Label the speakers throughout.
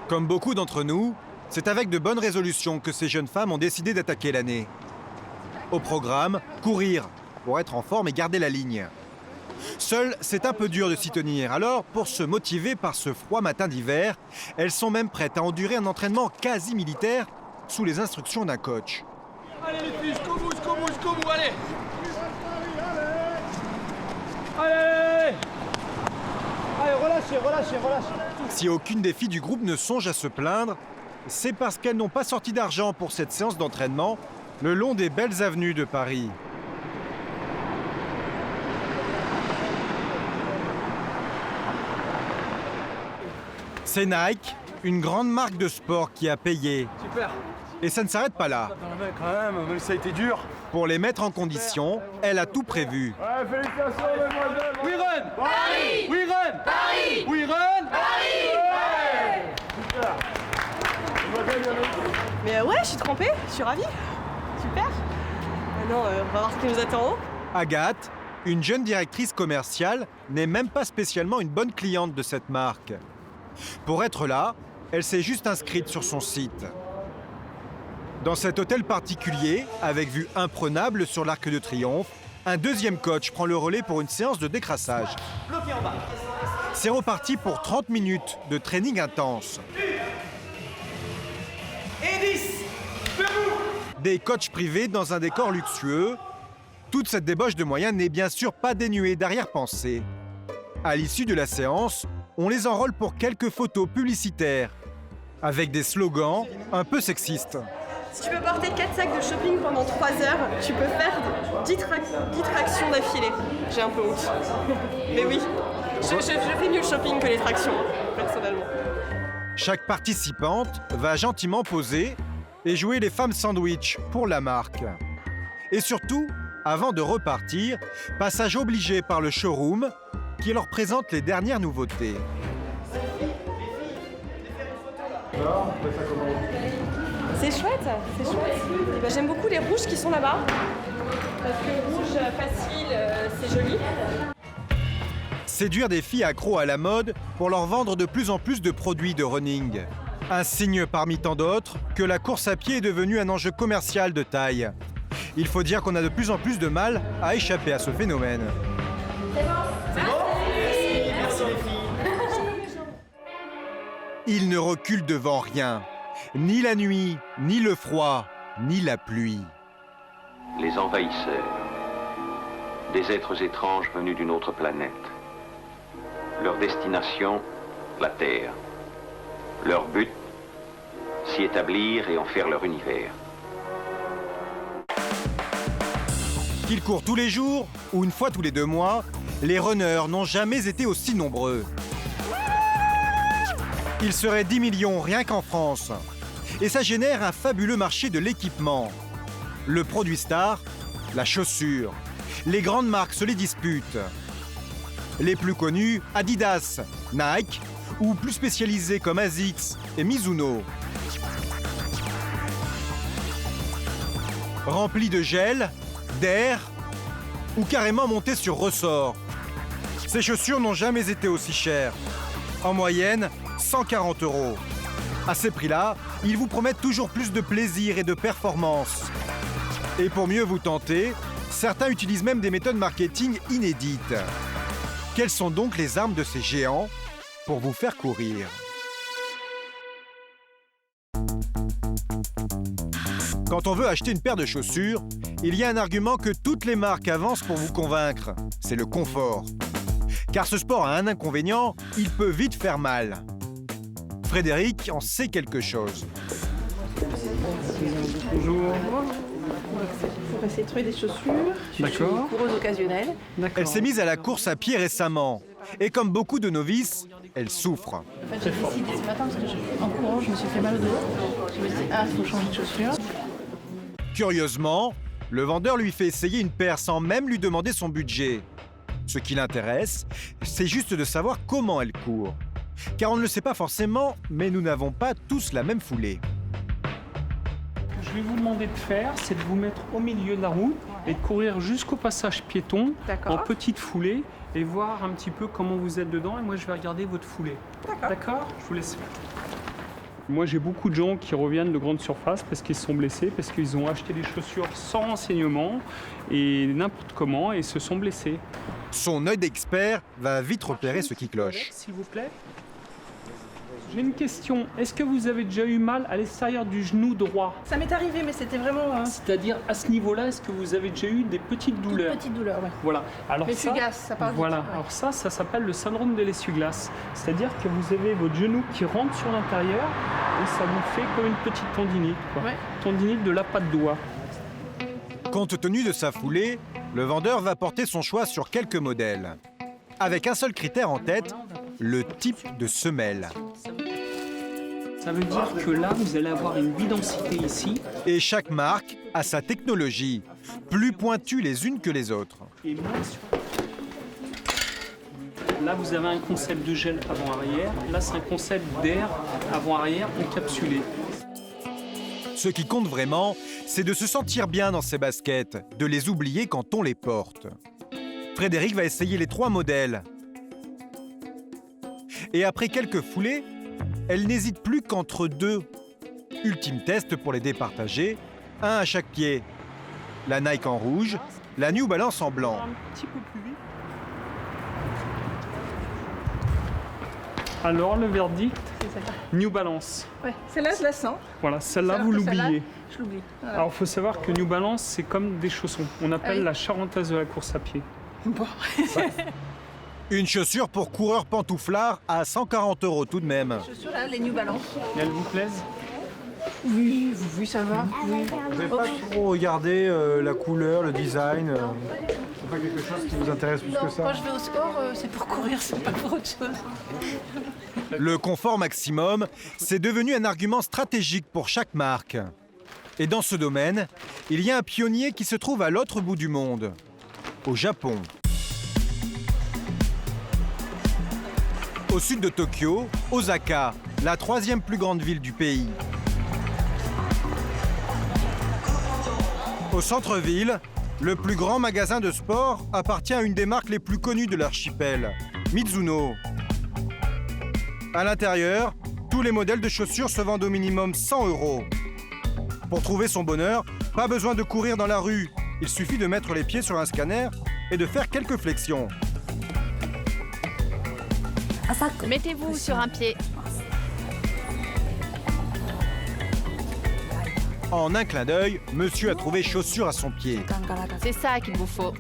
Speaker 1: Comme beaucoup d'entre nous, c'est avec de bonnes résolutions que ces jeunes femmes ont décidé d'attaquer l'année. Au programme, courir, pour être en forme et garder la ligne. Seul, c'est un peu dur de s'y tenir. Alors, pour se motiver par ce froid matin d'hiver, elles sont même prêtes à endurer un entraînement quasi militaire sous les instructions d'un coach.
Speaker 2: Allez les filles, jusqu'au bout, allez! Allez! Allez, relâchez!
Speaker 1: Si aucune des filles du groupe ne songe à se plaindre, c'est parce qu'elles n'ont pas sorti d'argent pour cette séance d'entraînement le long des belles avenues de Paris. C'est Nike, une grande marque de sport qui a payé.
Speaker 2: Super!
Speaker 1: Et ça ne s'arrête pas là.
Speaker 2: Quand même, ça a été dur.
Speaker 1: Pour les mettre en condition, elle a tout prévu.
Speaker 2: Ouais, félicitations, mesdemoiselles! We run!
Speaker 3: Paris!
Speaker 2: We run!
Speaker 3: Paris!
Speaker 2: We run!
Speaker 3: Paris!
Speaker 2: Super!
Speaker 4: Mais ouais, je suis trempée, je suis ravie. Super. Maintenant, on va voir ce qui nous attend en haut.
Speaker 1: Agathe, une jeune directrice commerciale, n'est même pas spécialement une bonne cliente de cette marque. Pour être là, elle s'est juste inscrite sur son site. Dans cet hôtel particulier, avec vue imprenable sur l'Arc de Triomphe, un deuxième coach prend le relais pour une séance de décrassage. C'est reparti pour 30 minutes de training intense.
Speaker 2: Et 10!
Speaker 1: Des coachs privés dans un décor luxueux. Toute cette débauche de moyens n'est bien sûr pas dénuée d'arrière-pensée. À l'issue de la séance, on les enrôle pour quelques photos publicitaires, avec des slogans un peu sexistes.
Speaker 4: Si tu peux porter 4 sacs de shopping pendant 3 heures, tu peux faire 10 tractions d'affilée. J'ai un peu honte. Mais oui, je fais mieux le shopping que les tractions, personnellement.
Speaker 1: Chaque participante va gentiment poser et jouer les femmes sandwich pour la marque. Et surtout, avant de repartir, passage obligé par le showroom qui leur présente les dernières nouveautés.
Speaker 4: C'est chouette. Et ben, j'aime beaucoup les rouges qui sont là-bas. Parce que rouge facile, c'est joli.
Speaker 1: Séduire des filles accros à la mode pour leur vendre de plus en plus de produits de running. Un signe parmi tant d'autres que la course à pied est devenue un enjeu commercial de taille. Il faut dire qu'on a de plus en plus de mal à échapper à ce phénomène. Ils ne reculent devant rien. Ni la nuit, ni le froid, ni la pluie.
Speaker 5: Les envahisseurs, des êtres étranges venus d'une autre planète. Leur destination, la Terre. Leur but, s'y établir et en faire leur univers.
Speaker 1: Qu'ils courent tous les jours ou une fois tous les 2 mois, les runners n'ont jamais été aussi nombreux. Il serait 10 millions rien qu'en France. Et ça génère un fabuleux marché de l'équipement. Le produit star, la chaussure. Les grandes marques se les disputent. Les plus connus, Adidas, Nike, ou plus spécialisés comme Asics et Mizuno. Remplis de gel, d'air, ou carrément montés sur ressort. Ces chaussures n'ont jamais été aussi chères. En moyenne, 140 €. À ces prix-là, ils vous promettent toujours plus de plaisir et de performance. Et pour mieux vous tenter, certains utilisent même des méthodes marketing inédites. Quelles sont donc les armes de ces géants pour vous faire courir? Quand on veut acheter une paire de chaussures, il y a un argument que toutes les marques avancent pour vous convaincre, c'est le confort. Car ce sport a un inconvénient, il peut vite faire mal. Frédéric en sait quelque chose.
Speaker 2: Bonjour.
Speaker 4: Pour essayer de trouver des chaussures. Je suis coureuse occasionnelle.
Speaker 1: Elle s'est mise à la course à pied récemment. Et comme beaucoup de novices, elle souffre.
Speaker 6: En fait, j'ai décidé ce matin parce que en courant, je me suis fait mal au dos. Je me suis dit, il faut changer de chaussures.
Speaker 1: Curieusement, le vendeur lui fait essayer une paire sans même lui demander son budget. Ce qui l'intéresse, c'est juste de savoir comment elle court. Car on ne le sait pas forcément, mais nous n'avons pas tous la même foulée.
Speaker 7: Ce que je vais vous demander de faire, c'est de vous mettre au milieu de la route et de courir jusqu'au passage piéton en petite foulée et voir un petit peu comment vous êtes dedans. Et moi, je vais regarder votre foulée. D'accord? Je vous laisse faire. Moi, j'ai beaucoup de gens qui reviennent de grandes surfaces parce qu'ils se sont blessés, parce qu'ils ont acheté des chaussures sans renseignement et n'importe comment et se sont blessés.
Speaker 1: Son œil d'expert va vite repérer ce qui cloche.
Speaker 7: S'il vous plaît. J'ai une question. Est-ce que vous avez déjà eu mal à l'extérieur du genou droit?
Speaker 6: Ça m'est arrivé, mais c'était vraiment...
Speaker 7: C'est-à-dire, à ce niveau-là, est-ce que vous avez déjà eu des petites douleurs?
Speaker 6: Petite douleur, ouais.
Speaker 7: Voilà. Alors
Speaker 6: L'essuie-glace, ça part vite.
Speaker 7: Voilà.
Speaker 6: Ouais.
Speaker 7: Alors ça s'appelle le syndrome de l'essuie-glace. C'est-à-dire que vous avez votre genou qui rentre sur l'intérieur et ça vous fait comme une petite tendinite, quoi.
Speaker 6: Ouais.
Speaker 7: Tendinite de la patte doigt.
Speaker 1: Compte tenu de sa foulée, le vendeur va porter son choix sur quelques modèles. Avec un seul critère en tête, le type de semelle.
Speaker 7: Ça veut dire que là, vous allez avoir une bidensité ici.
Speaker 1: Et chaque marque a sa technologie, plus pointues les unes que les autres.
Speaker 7: Et moins sur... Là, vous avez un concept de gel avant-arrière. Là, c'est un concept d'air avant-arrière encapsulé.
Speaker 1: Ce qui compte vraiment, c'est de se sentir bien dans ses baskets, de les oublier quand on les porte. Frédéric va essayer les 3 modèles. Et après quelques foulées, elle n'hésite plus qu'entre 2. Ultime test pour les départager, un à chaque pied. La Nike en rouge, la New Balance en blanc.
Speaker 7: Un petit peu plus vite. Alors, le verdict, New Balance.
Speaker 6: Ouais, celle-là, je la sens.
Speaker 7: Voilà, celle-là,
Speaker 6: Alors
Speaker 7: vous
Speaker 6: que celle-là,
Speaker 7: l'oubliez.
Speaker 6: Je l'oublie. Voilà.
Speaker 7: Alors, il faut savoir que New Balance, c'est comme des chaussons. On appelle
Speaker 6: Ah oui.
Speaker 7: la charentaise de la course à pied.
Speaker 6: Bon.
Speaker 1: Une chaussure pour coureur pantouflard à 140 € tout de même.
Speaker 6: Chaussures là, les New Balance.
Speaker 7: Et elles vous plaisent?
Speaker 6: Oui, oui, ça va. Oui.
Speaker 1: Vous n'avez pas trop regardé la couleur, le design C'est pas quelque chose qui vous intéresse plus
Speaker 6: Non,
Speaker 1: que ça?
Speaker 6: quand je vais au sport, c'est pour courir, c'est pas pour autre chose.
Speaker 1: Le confort maximum, c'est devenu un argument stratégique pour chaque marque. Et dans ce domaine, il y a un pionnier qui se trouve à l'autre bout du monde, au Japon. Au sud de Tokyo, Osaka, la 3e plus grande ville du pays. Au centre-ville, le plus grand magasin de sport appartient à une des marques les plus connues de l'archipel, Mizuno. À l'intérieur, tous les modèles de chaussures se vendent au minimum 100 €. Pour trouver son bonheur, pas besoin de courir dans la rue. Il suffit de mettre les pieds sur un scanner et de faire quelques flexions.
Speaker 3: Mettez-vous sur un pied.
Speaker 1: En un clin d'œil, monsieur a trouvé chaussures à son pied.
Speaker 3: C'est ça qu'il vous faut.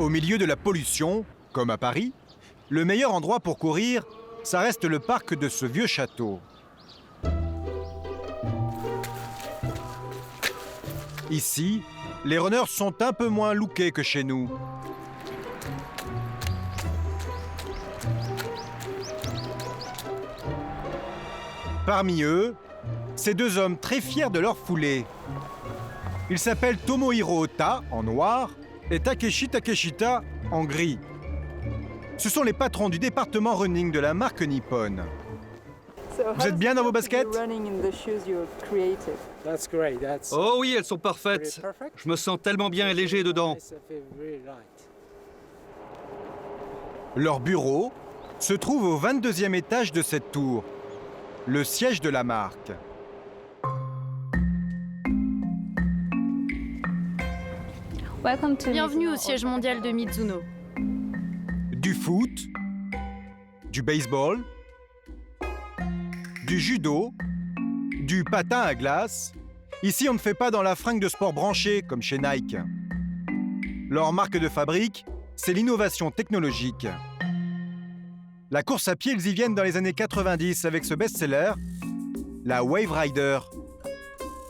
Speaker 1: Au milieu de la pollution, comme à Paris, le meilleur endroit pour courir, ça reste le parc de ce vieux château. Ici, les runners sont un peu moins lookés que chez nous. Parmi eux, ces 2 hommes très fiers de leur foulée. Ils s'appellent Tomohiro Ota en noir et Takeshi Takeshita en gris. Ce sont les patrons du département running de la marque Nippon. Vous êtes bien dans vos baskets?
Speaker 8: Oh oui, elles sont parfaites. Je me sens tellement bien et léger dedans.
Speaker 1: Leur bureau se trouve au 22e étage de cette tour, le siège de la marque.
Speaker 3: Bienvenue au siège mondial de Mizuno.
Speaker 1: Du foot, du baseball, du judo, du patin à glace. Ici, on ne fait pas dans la fringue de sport branchée comme chez Nike. Leur marque de fabrique, c'est l'innovation technologique. La course à pied, ils y viennent dans les années 90 avec ce best-seller, la Wave Rider.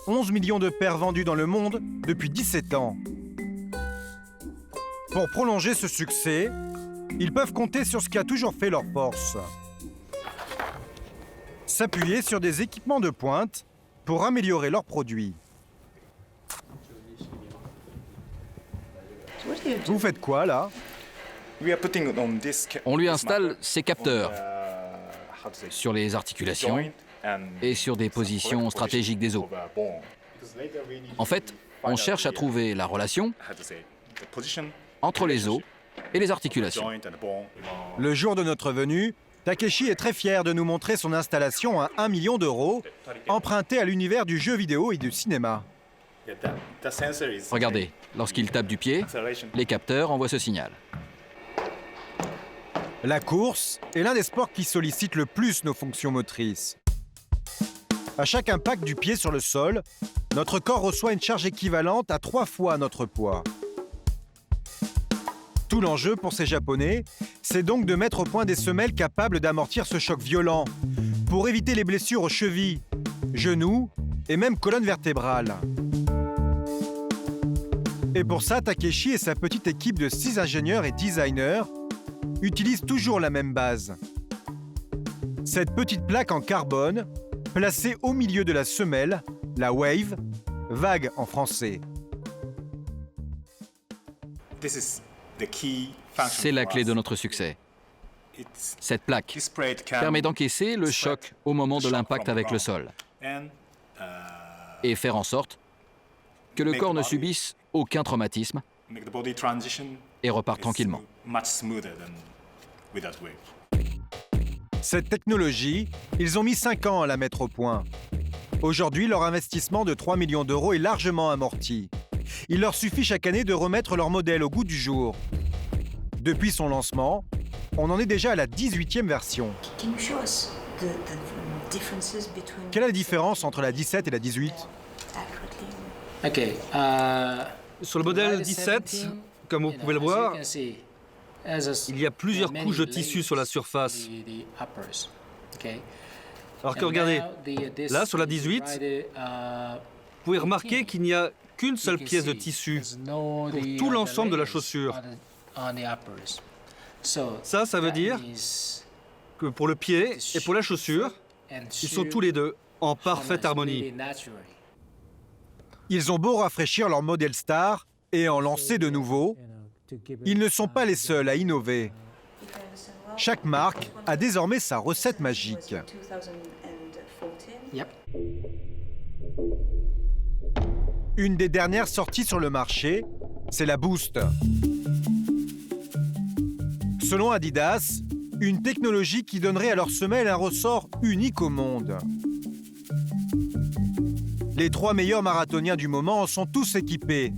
Speaker 1: 11 millions de paires vendues dans le monde depuis 17 ans. Pour prolonger ce succès, ils peuvent compter sur ce qui a toujours fait leur force. S'appuyer sur des équipements de pointe pour améliorer leurs produits. Vous faites quoi là?
Speaker 9: On lui installe ces capteurs sur les articulations et sur des positions stratégiques des os. En fait, on cherche à trouver la relation entre les os et les articulations.
Speaker 1: Le jour de notre venue, Takeshi est très fier de nous montrer son installation à 1 million d'euros, empruntée à l'univers du jeu vidéo et du cinéma.
Speaker 9: Regardez, lorsqu'il tape du pied, les capteurs envoient ce signal.
Speaker 1: La course est l'un des sports qui sollicite le plus nos fonctions motrices. À chaque impact du pied sur le sol, notre corps reçoit une charge équivalente à 3 fois notre poids. Tout l'enjeu pour ces Japonais, c'est donc de mettre au point des semelles capables d'amortir ce choc violent, pour éviter les blessures aux chevilles, genoux et même colonne vertébrale. Et pour ça, Takeshi et sa petite équipe de 6 ingénieurs et designers utilisent toujours la même base. Cette petite plaque en carbone, placée au milieu de la semelle, la wave, vague en français.
Speaker 9: C'est la clé de notre succès. Cette plaque permet d'encaisser le choc au moment de l'impact avec le sol et faire en sorte que le corps ne subisse aucun traumatisme et repart tranquillement.
Speaker 1: Cette technologie, ils ont mis 5 ans à la mettre au point. Aujourd'hui, leur investissement de 3 millions d'euros est largement amorti. Il leur suffit chaque année de remettre leur modèle au goût du jour. Depuis son lancement, on en est déjà à la 18e version. Quelle est la différence entre la 17 et la 18 ?
Speaker 8: Sur le modèle 17, comme vous pouvez le voir, il y a plusieurs couches de tissu sur la surface. Alors que regardez, là sur la 18, vous pouvez remarquer qu'il n'y a qu'une seule pièce de tissu pour tout l'ensemble de la chaussure. Ça veut dire que pour le pied et pour la chaussure, ils sont tous les deux en parfaite harmonie.
Speaker 1: Ils ont beau rafraîchir leur modèle star et en lancer de nouveaux, ils ne sont pas les seuls à innover. Chaque marque a désormais sa recette magique. Une des dernières sorties sur le marché, c'est la Boost. Selon Adidas, une technologie qui donnerait à leur semelle un ressort unique au monde. Les 3 meilleurs marathoniens du moment en sont tous équipés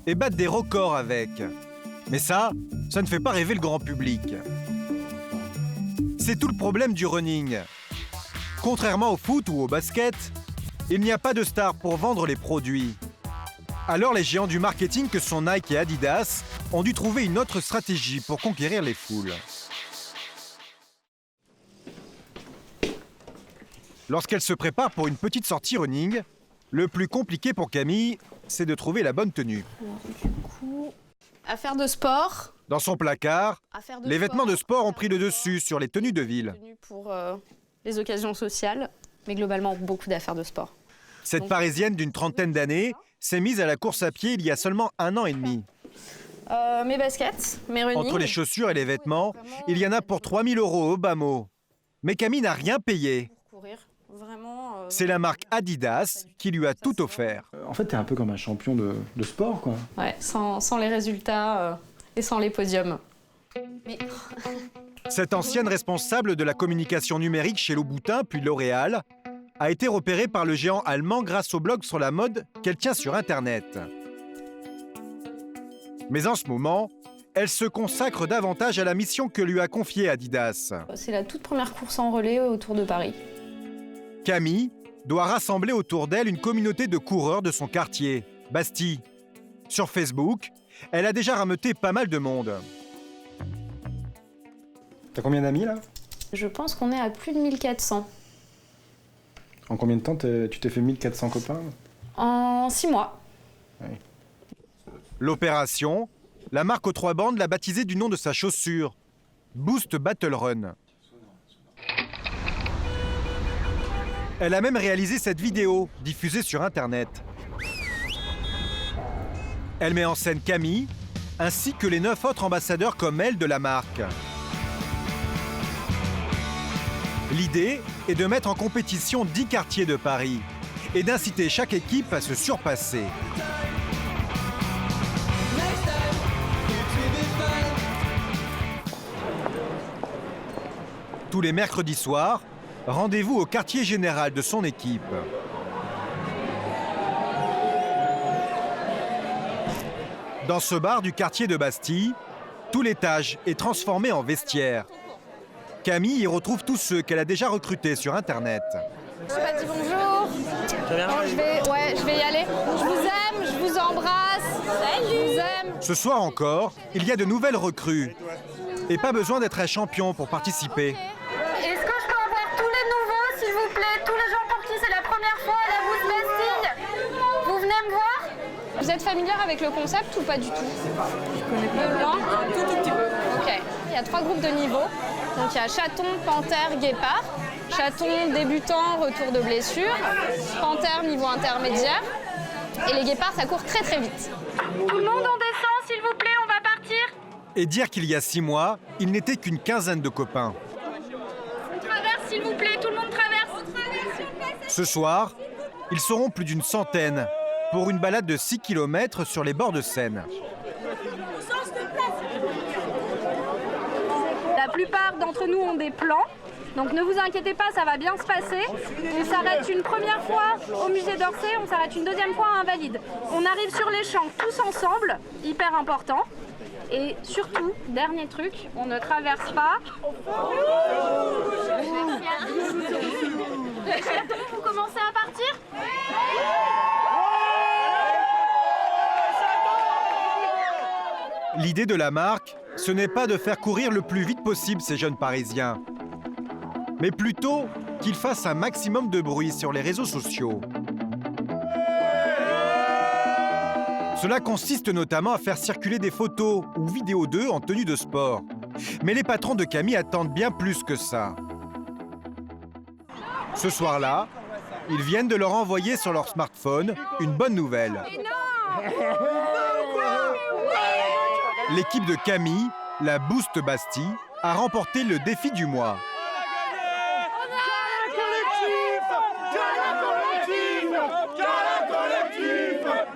Speaker 1: et battent des records avec. Mais ça ne fait pas rêver le grand public. C'est tout le problème du running. Contrairement au foot ou au basket, il n'y a pas de star pour vendre les produits. Alors les géants du marketing que sont Nike et Adidas ont dû trouver une autre stratégie pour conquérir les foules. Lorsqu'elle se prépare pour une petite sortie running, le plus compliqué pour Camille, c'est de trouver la bonne tenue.
Speaker 3: Alors, du coup, affaire de sport.
Speaker 1: Dans son placard, les vêtements de sport ont pris le dessus sur les tenues de ville.
Speaker 3: Pour les occasions sociales, mais globalement beaucoup d'affaires de sport.
Speaker 1: Cette Parisienne d'une trentaine d'années s'est mise à la course à pied il y a seulement 1 an et demi.
Speaker 3: Mes baskets, mes running.
Speaker 1: Entre les chaussures et les vêtements, il y en a pour 3 000 € au bas mot. Mais Camille n'a rien payé. C'est la marque Adidas qui lui a tout offert.
Speaker 2: En fait, t'es un peu comme un champion de sport, quoi.
Speaker 3: Ouais, sans les résultats et sans les podiums. Mais...
Speaker 1: Cette ancienne responsable de la communication numérique chez Louboutin, puis L'Oréal, a été repérée par le géant allemand grâce au blog sur la mode qu'elle tient sur Internet. Mais en ce moment, elle se consacre davantage à la mission que lui a confiée Adidas.
Speaker 3: C'est la toute première course en relais autour de Paris.
Speaker 1: Camille doit rassembler autour d'elle une communauté de coureurs de son quartier, Bastille. Sur Facebook, elle a déjà rameuté pas mal de monde.
Speaker 2: T'as combien d'amis, là ?
Speaker 3: Je pense qu'on est à plus de 1400.
Speaker 2: En combien de temps tu t'es fait 1400 copains ?
Speaker 3: En 6 mois.
Speaker 2: Oui.
Speaker 1: L'opération, la marque aux 3 bandes l'a baptisée du nom de sa chaussure, Boost Battle Run. Elle a même réalisé cette vidéo, diffusée sur Internet. Elle met en scène Camille, ainsi que les 9 autres ambassadeurs comme elle de la marque. L'idée est de mettre en compétition 10 quartiers de Paris et d'inciter chaque équipe à se surpasser. Tous les mercredis soirs, rendez-vous au quartier général de son équipe. Dans ce bar du quartier de Bastille, tout l'étage est transformé en vestiaire. Camille y retrouve tous ceux qu'elle a déjà recrutés sur Internet.
Speaker 3: Je pas dit bonjour. Je vais y aller. Je vous aime, je vous embrasse. Salut. Je vous aime.
Speaker 1: Ce soir encore, il y a de nouvelles recrues. Et pas besoin d'être un champion pour participer.
Speaker 10: Est-ce que je peux avoir tous les nouveaux, s'il vous plaît? Tous les gens pour qui c'est la première fois à la Boost Bastille? Vous venez me voir?
Speaker 3: Vous êtes familière avec le concept ou pas du tout? Je connais pas. Un tout petit peu. Ok. Il y a 3 groupes de niveaux. Donc il y a chaton, panthère, guépard. Chaton débutant, retour de blessure. Panthère, niveau intermédiaire. Et les guépards, ça court très très vite.
Speaker 10: Tout le monde en descend, s'il vous plaît, on va partir.
Speaker 1: Et dire qu'il y a 6 mois, il n'était qu'une quinzaine de copains.
Speaker 10: On traverse, s'il vous plaît, tout le monde traverse.
Speaker 1: Ce soir, ils seront plus d'une centaine pour une balade de 6 km sur les bords de Seine.
Speaker 10: La plupart d'entre nous ont des plans. Donc ne vous inquiétez pas, ça va bien se passer. On s'arrête une première fois au musée d'Orsay, on s'arrête une deuxième fois à Invalides. On arrive sur les champs tous ensemble, hyper important. Et surtout, dernier truc, on ne traverse pas. Vous commencez à partir ?
Speaker 1: L'idée de la marque, ce n'est pas de faire courir le plus vite possible ces jeunes Parisiens, mais plutôt qu'ils fassent un maximum de bruit sur les réseaux sociaux. Cela consiste notamment à faire circuler des photos ou vidéos d'eux en tenue de sport. Mais les patrons de Camille attendent bien plus que ça. Ce soir-là, ils viennent de leur envoyer sur leur smartphone une bonne nouvelle. L'équipe de Camille, la Boost Bastille, a remporté le défi du mois.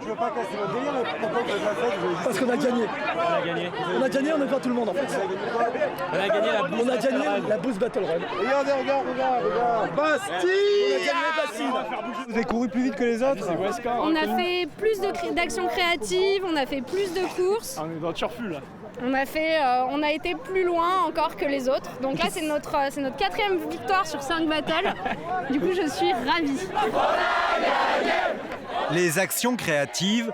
Speaker 11: Je veux pas casser votre délire, mais pourquoi vous l'avez pas fait? Parce qu'on a gagné. On a gagné. On a gagné, on n'est pas tout le monde en fait. On a gagné la Boost. On a gagné la Boost Battle Run. Regarde. Bastille. On a gagné Bastille. Vous avez couru plus vite que les autres?
Speaker 10: On a fait plus d'actions créatives, on a fait plus de courses.
Speaker 7: On est dans le turfu là.
Speaker 10: On a été plus loin encore que les autres. Donc là, c'est notre 4e victoire sur 5 battles. Du coup, je suis ravie.
Speaker 1: Les actions créatives,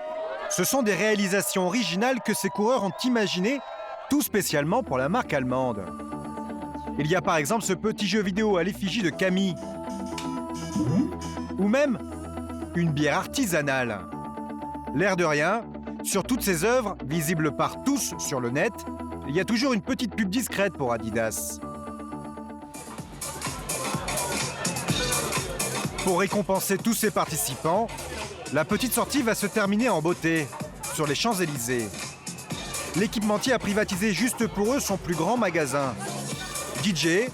Speaker 1: ce sont des réalisations originales que ces coureurs ont imaginées, tout spécialement pour la marque allemande. Il y a par exemple ce petit jeu vidéo à l'effigie de Camille, ou même une bière artisanale. L'air de rien, sur toutes ces œuvres, visibles par tous sur le net, il y a toujours une petite pub discrète pour Adidas. Pour récompenser tous ces participants, la petite sortie va se terminer en beauté, sur les Champs-Élysées. L'équipementier a privatisé juste pour eux son plus grand magasin. DJ,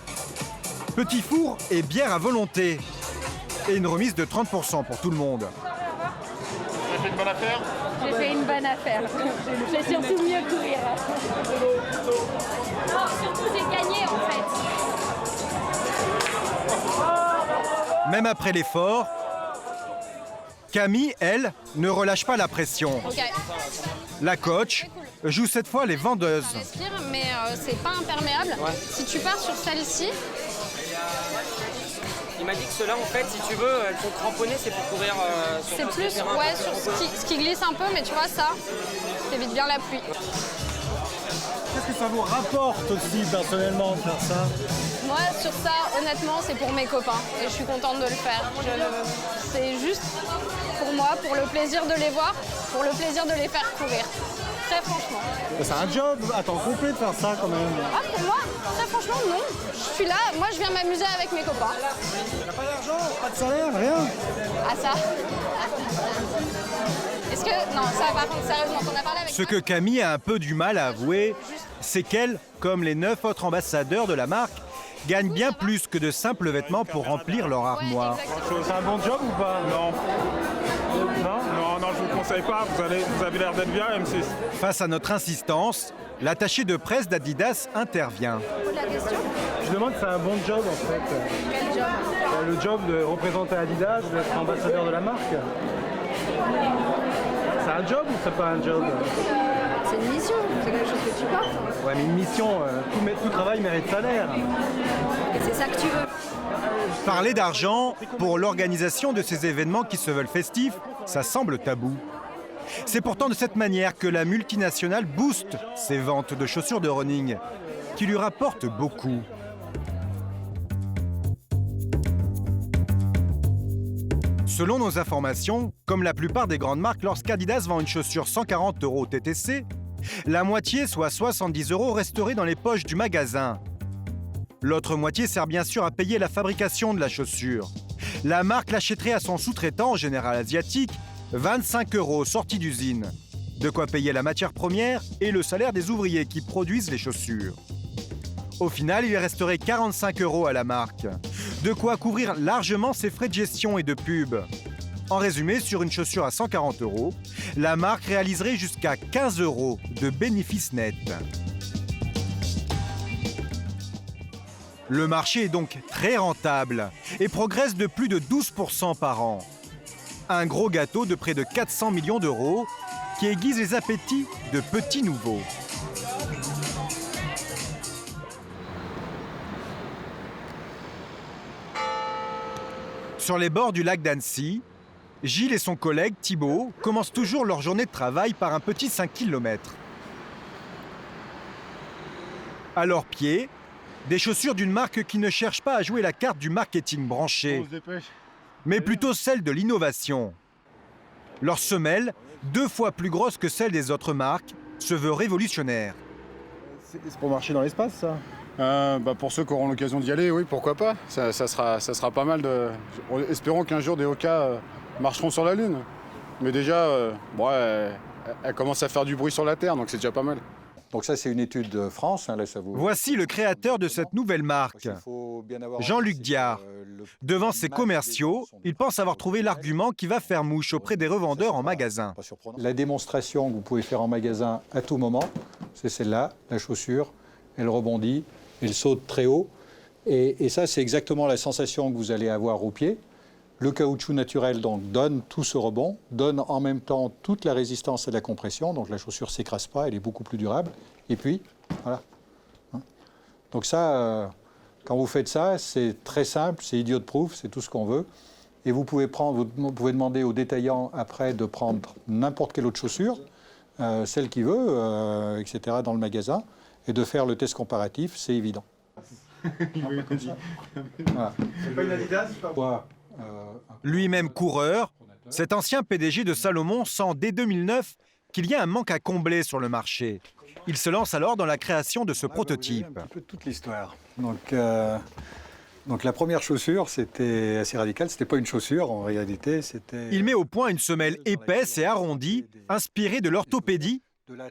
Speaker 1: petit four et bière à volonté. Et une remise de 30% pour tout le monde.
Speaker 10: Vous avez fait une bonne affaire ? J'ai fait une bonne affaire. J'ai surtout mieux courir. Non, surtout j'ai gagné en fait.
Speaker 1: Même après l'effort, Camille, elle, ne relâche pas la pression.
Speaker 3: Ok.
Speaker 1: La coach joue cette fois les vendeuses.
Speaker 3: Respire, mais c'est pas imperméable. Ouais. Si tu pars sur celle-ci...
Speaker 12: Il m'a dit que ceux-là, en fait, si tu veux, elles sont cramponnées, c'est pour courir sur
Speaker 3: c'est plus,
Speaker 12: terrain,
Speaker 3: ouais, sur ce qui glisse un peu, mais tu vois, ça, t'évites bien la pluie.
Speaker 11: Qu'est-ce que ça vous rapporte aussi, personnellement, de faire ça?
Speaker 3: Moi, sur ça, honnêtement, c'est pour mes copains. Et je suis contente de le faire. C'est juste pour moi, pour le plaisir de les voir, pour le plaisir de les faire courir. Très franchement.
Speaker 11: C'est un job à temps complet de faire ça, quand même.
Speaker 3: Ah, pour moi, très franchement, non. Je suis là, moi, je viens m'amuser avec mes copains.
Speaker 11: T'as pas d'argent, pas de salaire, rien?
Speaker 3: Ah, ça. Est-ce que... Non, ça, par contre, sérieusement, on a parlé avec...
Speaker 1: Ce que Camille a un peu du mal à avouer, c'est qu'elle, comme les 9 autres ambassadeurs de la marque, gagnent bien plus que de simples vêtements pour remplir leur armoire.
Speaker 11: C'est un bon job ou pas?
Speaker 7: Non. Non, je vous conseille pas, vous avez l'air d'être bien, M6.
Speaker 1: Face à notre insistance, L'attaché de presse d'Adidas intervient.
Speaker 2: Je demande si c'est un bon job en fait.
Speaker 10: Quel job?
Speaker 2: Le job de représenter Adidas, d'être ambassadeur de la marque. C'est un job ou c'est pas un job?
Speaker 10: C'est une mission, c'est quelque chose que tu portes.
Speaker 2: Ouais, mais une mission, tout travail mérite salaire.
Speaker 10: Et c'est ça que tu veux.
Speaker 1: Parler d'argent pour l'organisation de ces événements qui se veulent festifs, ça semble tabou. C'est pourtant de cette manière que la multinationale booste ses ventes de chaussures de running, qui lui rapportent beaucoup. Selon nos informations, comme la plupart des grandes marques, lorsqu'Adidas vend une chaussure 140 € TTC, la moitié, soit 70 € resterait dans les poches du magasin. L'autre moitié sert bien sûr à payer la fabrication de la chaussure. La marque l'achèterait à son sous-traitant, en général asiatique, 25 € sortis d'usine. De quoi payer la matière première et le salaire des ouvriers qui produisent les chaussures. Au final, il lui resterait 45 € à la marque. De quoi couvrir largement ses frais de gestion et de pub. En résumé, sur une chaussure à 140 €, la marque réaliserait jusqu'à 15 € de bénéfices nets. Le marché est donc très rentable et progresse de plus de 12% par an. Un gros gâteau de près de 400 millions d'euros qui aiguise les appétits de petits nouveaux. Sur les bords du lac d'Annecy, Gilles et son collègue Thibaut commencent toujours leur journée de travail par un petit 5 km. À leurs pieds, des chaussures d'une marque qui ne cherche pas à jouer la carte du marketing branché, mais plutôt celle de l'innovation. Leur semelle, 2 fois plus grosse que celle des autres marques, se veut révolutionnaire.
Speaker 2: C'est pour marcher dans l'espace, ça?
Speaker 13: Pour ceux qui auront l'occasion d'y aller, oui, pourquoi pas. Ça sera pas mal de... Espérons qu'un jour des Hoka marcheront sur la Lune. Mais déjà, elle commence à faire du bruit sur la Terre, donc c'est déjà pas mal.
Speaker 14: Donc ça, c'est une étude de France. Là, ça vous...
Speaker 1: Voici le créateur de cette nouvelle marque, Jean-Luc Diard. Devant ses commerciaux, il pense avoir trouvé l'argument qui va faire mouche auprès des revendeurs en magasin.
Speaker 14: La démonstration que vous pouvez faire en magasin à tout moment, c'est celle-là, la chaussure. Elle rebondit, elle saute très haut. Et ça, c'est exactement la sensation que vous allez avoir au pied. Le caoutchouc naturel donc, donne tout ce rebond, donne en même temps toute la résistance à la compression. Donc la chaussure ne s'écrase pas, elle est beaucoup plus durable. Et puis, voilà. Donc ça, quand vous faites ça, c'est très simple, c'est idiot-proof, c'est tout ce qu'on veut. Et vous pouvez demander au détaillant après de prendre n'importe quelle autre chaussure, celle qu'il veut, etc., dans le magasin, et de faire le test comparatif, c'est évident.
Speaker 2: Voilà. C'est pas une Adidas?
Speaker 1: Lui-même coureur, cet ancien PDG de Salomon sent dès 2009 qu'il y a un manque à combler sur le marché. Il se lance alors dans la création de ce prototype.
Speaker 14: Un petit peu toute l'histoire. Donc la première chaussure, c'était assez radical. C'était pas une chaussure en réalité, c'était...
Speaker 1: Il met au point une semelle épaisse et arrondie, inspirée de l'orthopédie,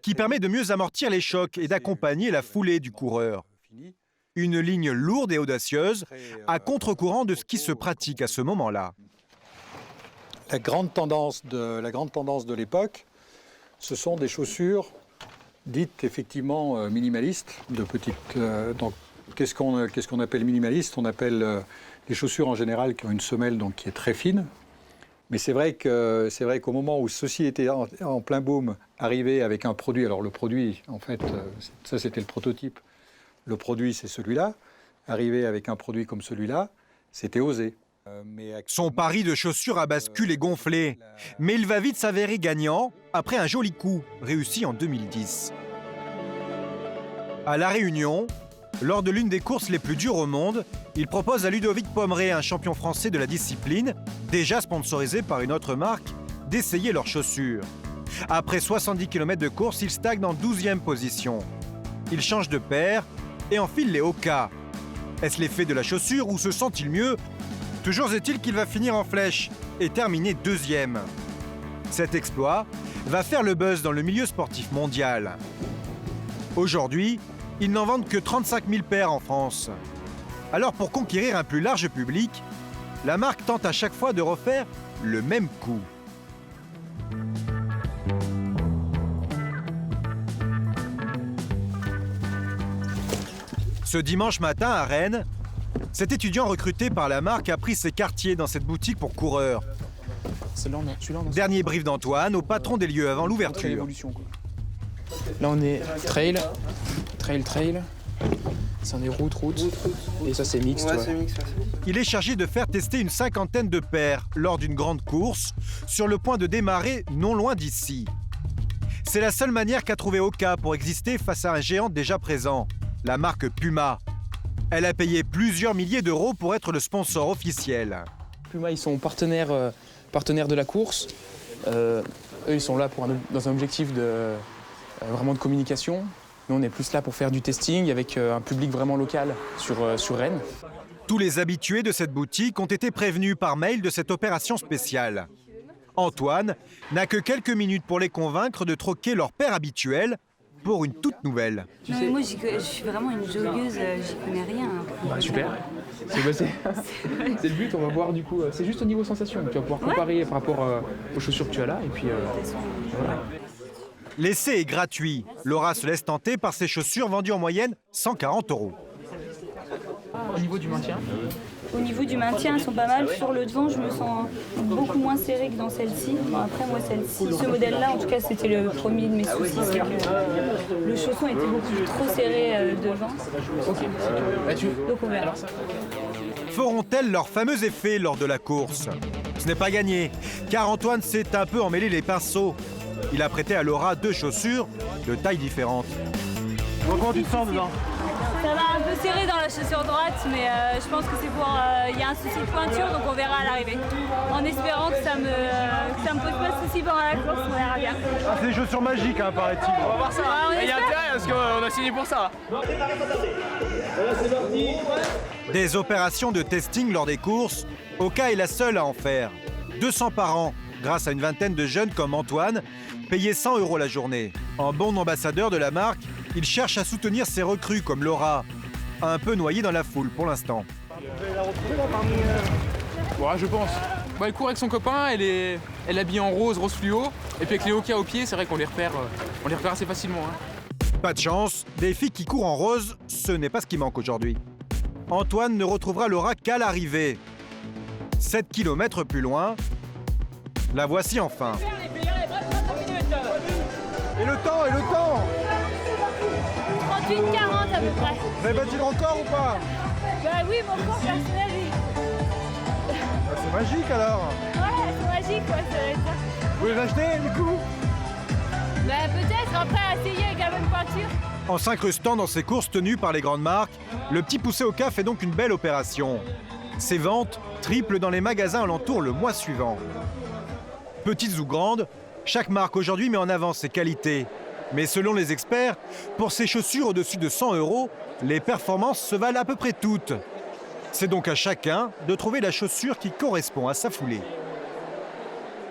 Speaker 1: qui permet de mieux amortir les chocs et d'accompagner la foulée du coureur. Une ligne lourde et audacieuse, à contre-courant de ce qui se pratique à ce moment-là.
Speaker 14: La grande tendance de l'époque, ce sont des chaussures dites effectivement minimalistes, de petites. Donc, qu'est-ce qu'on appelle minimaliste? On appelle les chaussures en général qui ont une semelle donc, qui est très fine. Mais c'est vrai qu'au moment où ceci était en plein boom, arrivé avec un produit, alors le produit, en fait, ça c'était le prototype. Le produit, c'est celui-là. Arrivé avec un produit comme celui-là, c'était osé.
Speaker 1: Son pari de chaussures à bascule est gonflé, mais il va vite s'avérer gagnant après un joli coup réussi en 2010. À La Réunion, lors de l'une des courses les plus dures au monde, il propose à Ludovic Pommeret, un champion français de la discipline, déjà sponsorisé par une autre marque, d'essayer leurs chaussures. Après 70 km de course, il stagne en 12e position. Il change de paire et enfile les Hoka. Est-ce l'effet de la chaussure ou se sent-il mieux? Toujours est-il qu'il va finir en flèche et terminer 2e. Cet exploit va faire le buzz dans le milieu sportif mondial. Aujourd'hui, ils n'en vendent que 35 000 paires en France. Alors pour conquérir un plus large public, la marque tente à chaque fois de refaire le même coup. Ce dimanche matin à Rennes, cet étudiant recruté par la marque a pris ses quartiers dans cette boutique pour coureurs. Dernier brief d'Antoine au patron des lieux avant l'ouverture.
Speaker 15: Là on est trail. Ça on est route. Et ça c'est mixte.
Speaker 1: Ouais, c'est mixte. Il est chargé de faire tester une cinquantaine de paires lors d'une grande course sur le point de démarrer non loin d'ici. C'est la seule manière qu'a trouvé Hoka pour exister face à un géant déjà présent, la marque Puma. Elle a payé plusieurs milliers d'euros pour être le sponsor officiel.
Speaker 15: Puma, ils sont partenaires de la course. Eux, ils sont là dans un objectif vraiment de communication. Nous, on est plus là pour faire du testing avec un public vraiment local sur Rennes.
Speaker 1: Tous les habitués de cette boutique ont été prévenus par mail de cette opération spéciale. Antoine n'a que quelques minutes pour les convaincre de troquer leur paire habituelle pour une toute nouvelle.
Speaker 16: Non, mais moi, je suis vraiment une joggeuse, j'y connais rien.
Speaker 15: Bah, super, c'est le but, on va voir du coup, c'est juste au niveau sensation, tu vas pouvoir comparer par rapport aux chaussures que tu as là, et puis voilà.
Speaker 1: L'essai est gratuit. Laura se laisse tenter par ses chaussures vendues en moyenne 140 €.
Speaker 15: Au niveau du maintien?
Speaker 16: Au niveau du maintien, elles sont pas mal. Sur le devant, je me sens beaucoup moins serrée que dans celle-ci. Bon, après, moi, ce modèle-là, en tout cas, c'était le premier de mes soucis. C'est que le chausson était beaucoup trop serré devant. Donc, on verra.
Speaker 1: Feront-elles leur fameux effet lors de la course? Ce n'est pas gagné, car Antoine s'est un peu emmêlé les pinceaux. Il a prêté à Laura 2 chaussures de tailles différentes.
Speaker 11: Comment tu te sens dedans?
Speaker 16: Ça va un peu serré dans la chaussure droite, mais je pense que c'est pour... Il y a un souci de pointure, donc on verra à l'arrivée. En espérant que ça me pose pas de soucis pendant la course, on verra bien.
Speaker 11: Ah, c'est des chaussures magiques, hein, paraît-il.
Speaker 15: On va voir ça. Il y a intérêt parce qu'on a signé pour ça.
Speaker 11: C'est parti.
Speaker 1: Des opérations de testing lors des courses, Hoka est la seule à en faire. 200 par an, grâce à une vingtaine de jeunes comme Antoine, payés 100 € la journée. En bon ambassadeur de la marque, il cherche à soutenir ses recrues comme Laura, un peu noyée dans la foule pour l'instant.
Speaker 15: Ouais, je pense. Bah, elle court avec son copain, elle est habillée en rose fluo, et puis avec les Hoka au pied, c'est vrai qu'on les repère assez facilement. Hein.
Speaker 1: Pas de chance, des filles qui courent en rose, ce n'est pas ce qui manque aujourd'hui. Antoine ne retrouvera Laura qu'à l'arrivée. 7 km plus loin, la voici enfin.
Speaker 11: Et le temps
Speaker 10: 38-40 à peu près.
Speaker 11: Vous avez battu le record ou pas?
Speaker 10: Bah oui, mon record personnel, oui.
Speaker 11: C'est magique alors.
Speaker 10: Ouais, c'est magique, ouais, ça va être ça.
Speaker 11: Vous les achetez du coup?
Speaker 10: Bah peut-être, après à essayer avec la bonne pointure.
Speaker 1: En s'incrustant dans ces courses tenues par les grandes marques, le petit poussé Hoka fait donc une belle opération. Ses ventes triplent dans les magasins alentours le mois suivant. Petites ou grandes, chaque marque aujourd'hui met en avant ses qualités. Mais selon les experts, pour ces chaussures au-dessus de 100 €, les performances se valent à peu près toutes. C'est donc à chacun de trouver la chaussure qui correspond à sa foulée.